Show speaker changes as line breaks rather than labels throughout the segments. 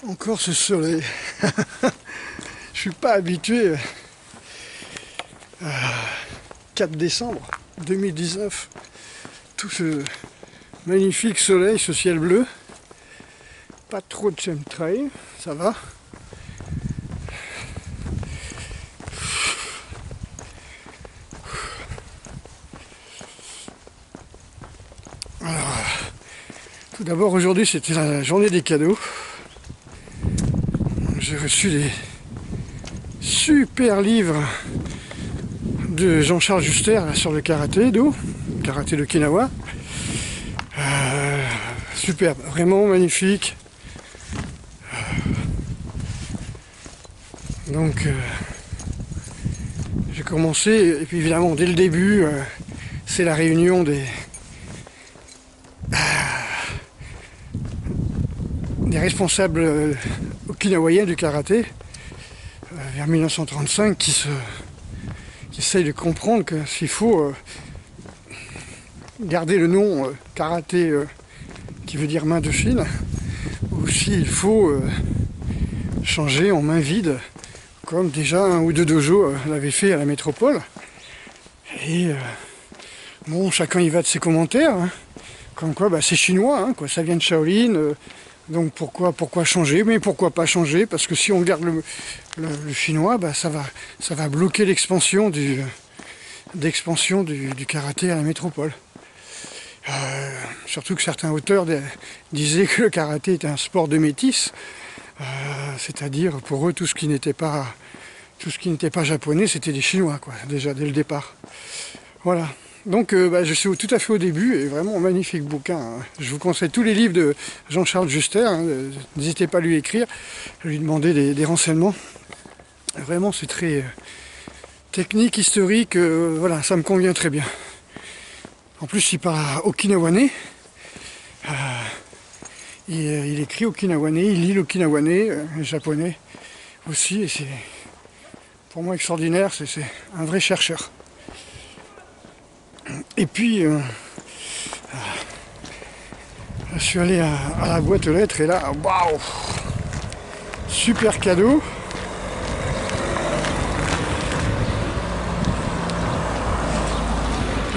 Encore ce soleil. Je suis pas habitué. 4 décembre 2019. Tout ce magnifique soleil, ce ciel bleu. Pas trop de chemtrail, ça va. Alors, tout d'abord, aujourd'hui, c'était la journée des cadeaux. J'ai reçu des super livres de Jean-Charles Juster là, sur le karaté-do, karaté d'Okinawa. Superbe, vraiment magnifique. Donc, j'ai commencé, et puis évidemment, dès le début, c'est la réunion des responsables okinawaïens du karaté vers 1935 qui essayent de comprendre que s'il faut garder le nom karaté qui veut dire main de Chine, ou s'il faut changer en main vide comme déjà un ou deux dojos l'avaient fait à la métropole. Et bon, chacun y va de ses commentaires, hein. Comme quoi c'est chinois, hein, quoi. Ça vient de Shaolin. Donc pourquoi changer? Mais pourquoi pas changer? Parce que si on garde le chinois, ça va bloquer l'expansion du karaté à la métropole. Surtout que certains auteurs disaient que le karaté était un sport de métis, c'est-à-dire pour eux tout ce qui n'était pas japonais, c'était des Chinois, quoi, déjà dès le départ. Voilà. Donc je suis tout à fait au début, et vraiment un magnifique bouquin, hein. Je vous conseille tous les livres de Jean-Charles Juster, hein. N'hésitez pas à lui écrire, à lui demander des renseignements. Vraiment c'est très technique, historique, voilà, ça me convient très bien. En plus il parle okinawanais, il écrit okinawanais, il lit l'okinawanais, japonais aussi, et c'est pour moi extraordinaire, c'est un vrai chercheur. Et puis, je suis allé à la boîte aux lettres et là, waouh, super cadeau.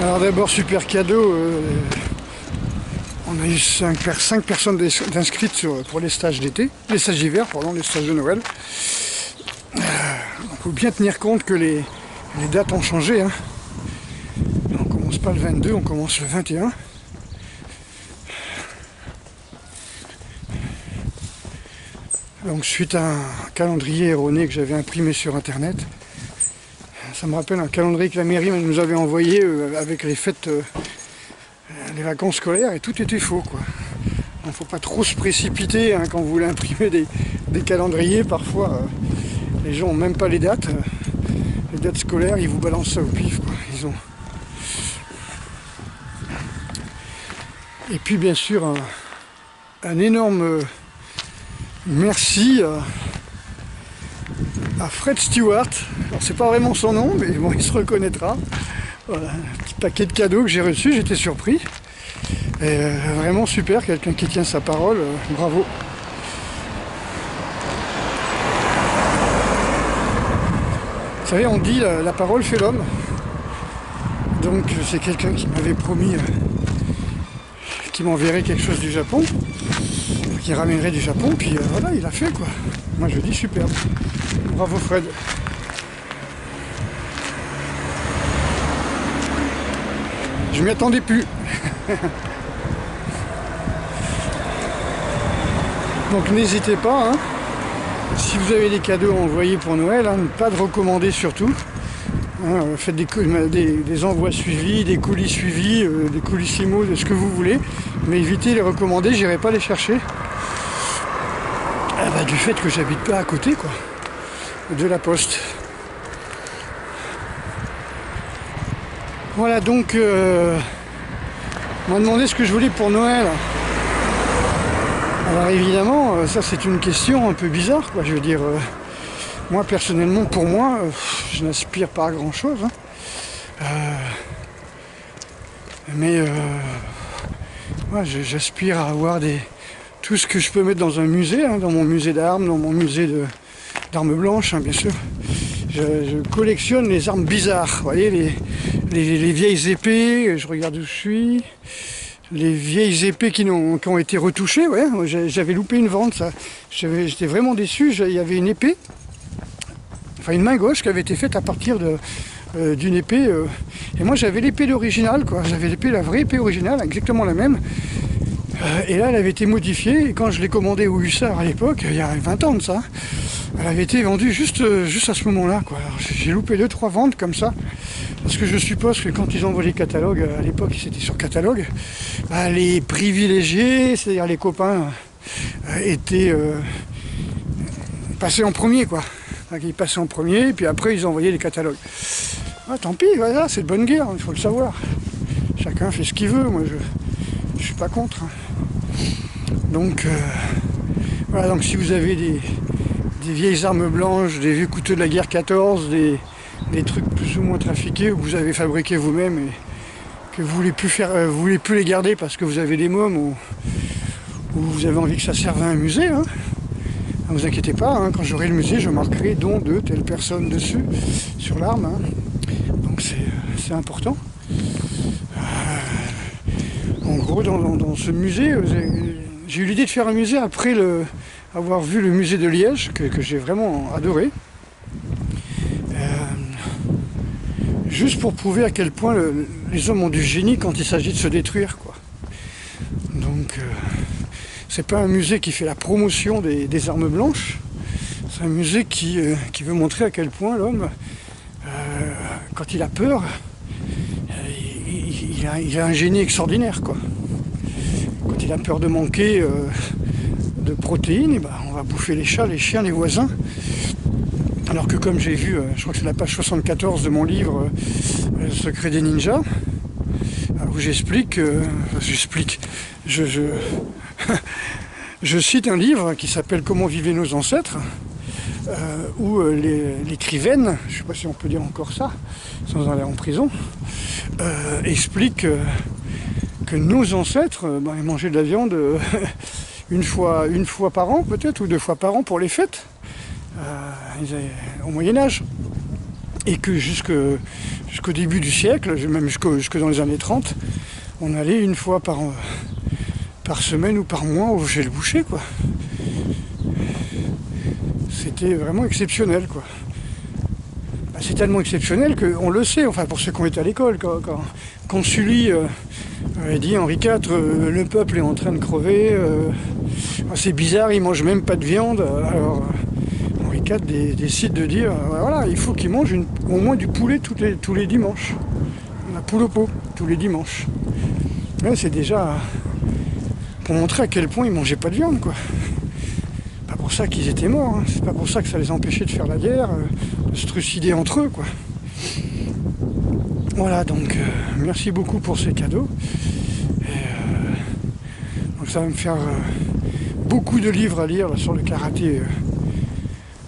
Alors d'abord, super cadeau, on a eu 5 personnes inscrites pour les stages d'été, les stages d'hiver, pardon, les stages de Noël. Il faut bien tenir compte que les dates ont changé, hein. Pas le 22, on commence le 21. Donc suite à un calendrier erroné que j'avais imprimé sur internet, ça me rappelle un calendrier que la mairie nous avait envoyé avec les fêtes, les vacances scolaires, et tout était faux, quoi. Il ne faut pas trop se précipiter, hein, quand vous voulez imprimer des calendriers. Parfois les gens n'ont même pas les dates scolaires, ils vous balancent ça au pif, quoi. Et puis bien sûr un énorme merci à Fred Stewart. Alors c'est pas vraiment son nom, mais bon, il se reconnaîtra. Voilà, un petit paquet de cadeaux que j'ai reçu, j'étais surpris. Et vraiment super, quelqu'un qui tient sa parole, bravo. Vous savez, on dit la parole fait l'homme. Donc c'est quelqu'un qui m'avait promis qui m'enverrait quelque chose du Japon, qui ramènerait du Japon, puis voilà, il a fait, quoi. Moi je dis superbe. Bravo Fred. Je m'y attendais plus. Donc n'hésitez pas, hein, si vous avez des cadeaux à envoyer pour Noël, hein, pas de recommander surtout. Hein, faites des envois suivis, des colis suivis, des colissimos, de ce que vous voulez, mais évitez les recommander, j'irai pas les chercher. Du fait que j'habite pas à côté, quoi, de la poste. Voilà, donc on m'a demandé ce que je voulais pour Noël. Alors évidemment, ça c'est une question un peu bizarre, quoi. Je veux dire, moi personnellement, pour moi, je n'aspire pas à grand chose, hein. Mais ouais, j'aspire à avoir tout ce que je peux mettre dans un musée, hein, dans mon musée d'armes, dans mon musée d'armes blanches, hein, bien sûr. Je collectionne les armes bizarres, vous voyez, les vieilles épées, je regarde où je suis, les vieilles épées qui ont été retouchées, ouais, j'avais loupé une vente, ça. J'étais vraiment déçu, il y avait une épée, enfin une main gauche qui avait été faite à partir d'une épée, et moi j'avais l'épée d'original, quoi, j'avais la vraie épée originale, exactement la même, et là elle avait été modifiée, et quand je l'ai commandée au Hussard à l'époque, il y a 20 ans de ça, elle avait été vendue juste à ce moment-là, quoi. J'ai loupé 2-3 ventes comme ça, parce que je suppose que quand ils envoient les catalogues, à l'époque c'était sur catalogue, bah, les privilégiés, c'est-à-dire les copains, étaient passés en premier, quoi. Ils passaient en premier, puis après ils envoyaient les catalogues. Ah, tant pis, voilà, c'est de bonne guerre, il faut le savoir. Chacun fait ce qu'il veut, moi je suis pas contre. Donc voilà, donc si vous avez des vieilles armes blanches, des vieux couteaux de la guerre 14, des trucs plus ou moins trafiqués que vous avez fabriqués vous-même et que vous voulez plus les garder parce que vous avez des mômes ou vous avez envie que ça serve à un musée, hein. Ne vous inquiétez pas, hein, quand j'aurai le musée, je marquerai don de telle personne dessus, sur l'arme, hein. Donc c'est important. En gros, dans ce musée, j'ai eu l'idée de faire un musée après avoir vu le musée de Liège, que j'ai vraiment adoré. Juste pour prouver à quel point les hommes ont du génie quand il s'agit de se détruire, quoi. Donc, c'est pas un musée qui fait la promotion des armes blanches, c'est un musée qui veut montrer à quel point l'homme, quand il a peur, il a un génie extraordinaire, quoi. Quand il a peur de manquer de protéines, et ben, on va bouffer les chats, les chiens, les voisins. Alors que comme j'ai vu, je crois que c'est la page 74 de mon livre Le secret des ninjas, où j'explique, je cite un livre qui s'appelle Comment vivaient nos ancêtres, où l'écrivaine, je ne sais pas si on peut dire encore ça, sans aller en prison, explique que nos ancêtres ils mangeaient de la viande une fois par an peut-être, ou 2 fois par an pour les fêtes, au Moyen-Âge. Et que jusqu'au début du siècle, même jusque dans les années 30, on allait 1 fois par semaine ou par mois chez le boucher, quoi. C'était vraiment exceptionnel, quoi. C'est tellement exceptionnel qu'on le sait, enfin pour ceux qui ont été à l'école, quand Sully dit Henri IV, le peuple est en train de crever, c'est bizarre, il mange même pas de viande. Alors Henri IV décide de dire, voilà, il faut qu'il mange au moins du poulet tous les dimanches. La poule au pot, tous les dimanches. Ouais, c'est déjà pour montrer à quel point ils mangeaient pas de viande, quoi. Pas pour ça qu'ils étaient morts, hein. C'est pas pour ça que ça les empêchait de faire la guerre, de se trucider entre eux, quoi. Voilà, donc merci beaucoup pour ces cadeaux. Donc ça va me faire beaucoup de livres à lire là, sur le karaté.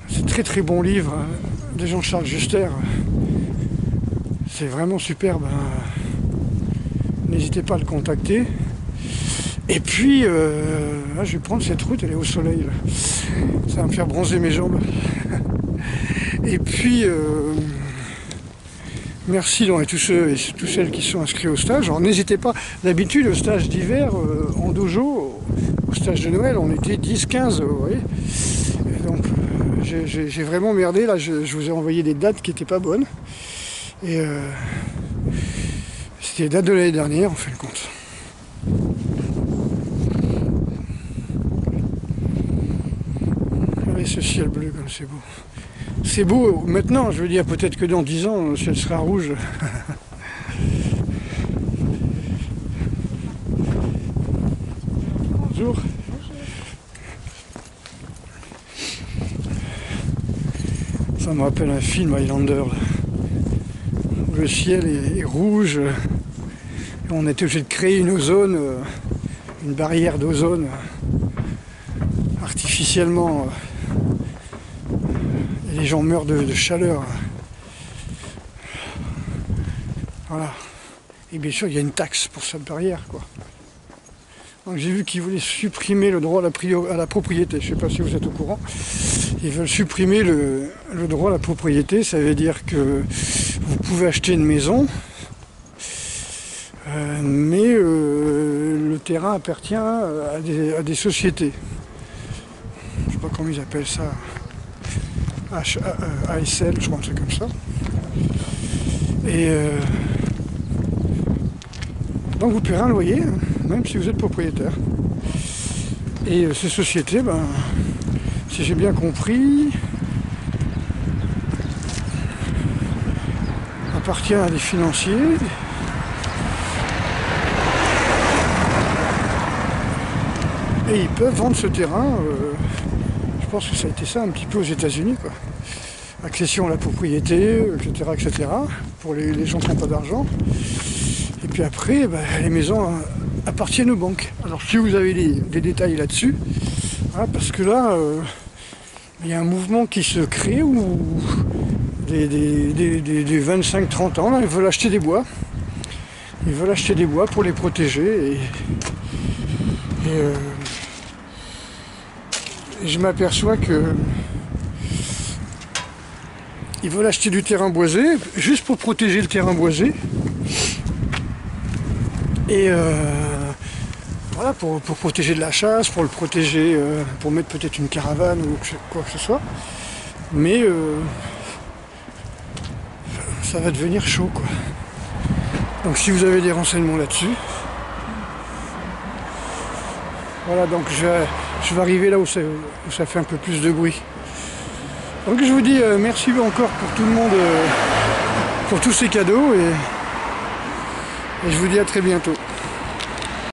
C'est très très bon livre de Jean-Charles Juster. C'est vraiment superbe. N'hésitez pas à le contacter. Et puis, là, je vais prendre cette route, elle est au soleil, là. Ça va me faire bronzer mes jambes. Et puis, merci donc à tous ceux et toutes celles qui sont inscrits au stage. Alors n'hésitez pas, d'habitude, au stage d'hiver, en dojo, au stage de Noël, on était 10-15, vous voyez. Et donc, j'ai vraiment merdé, là, je vous ai envoyé des dates qui n'étaient pas bonnes. Et c'était les dates de l'année dernière, en fin de compte. Regardez ce ciel bleu comme c'est beau. C'est beau maintenant, je veux dire, peut-être que dans 10 ans, le ciel sera rouge. Bonjour. Ça me rappelle un film Highlander, là, où le ciel est rouge. Et on était obligé de créer une ozone, une barrière d'ozone artificiellement. Et les gens meurent de chaleur. Voilà. Et bien sûr, il y a une taxe pour cette barrière, quoi. Donc j'ai vu qu'ils voulaient supprimer le droit à la propriété. Je ne sais pas si vous êtes au courant. Ils veulent supprimer le droit à la propriété. Ça veut dire que vous pouvez acheter une maison, mais le terrain appartient à des sociétés. Je ne sais pas comment ils appellent ça. ASL, je crois que c'est comme ça. Et donc vous paierez un loyer, hein, même si vous êtes propriétaire. Et ces sociétés, ben, si j'ai bien compris, appartiennent à des financiers. Et ils peuvent vendre ce terrain. Je pense que ça a été ça un petit peu aux États-Unis, quoi. Accession à la propriété, etc., etc., pour les gens qui n'ont pas d'argent. Et puis après, ben, les maisons appartiennent aux banques. Alors si vous avez des détails là-dessus, voilà, parce que là, il y a un mouvement qui se crée où des 25-30 ans, là, ils veulent acheter des bois. Ils veulent acheter des bois pour les protéger. Et je m'aperçois que ils veulent acheter du terrain boisé, juste pour protéger le terrain boisé. Et voilà, pour protéger de la chasse, pour le protéger, pour mettre peut-être une caravane ou quoi que ce soit. Mais ça va devenir chaud, quoi. Donc si vous avez des renseignements là-dessus, voilà, donc je vais arriver là où ça fait un peu plus de bruit. Donc je vous dis merci encore pour tout le monde, pour tous ces cadeaux, et je vous dis à très bientôt.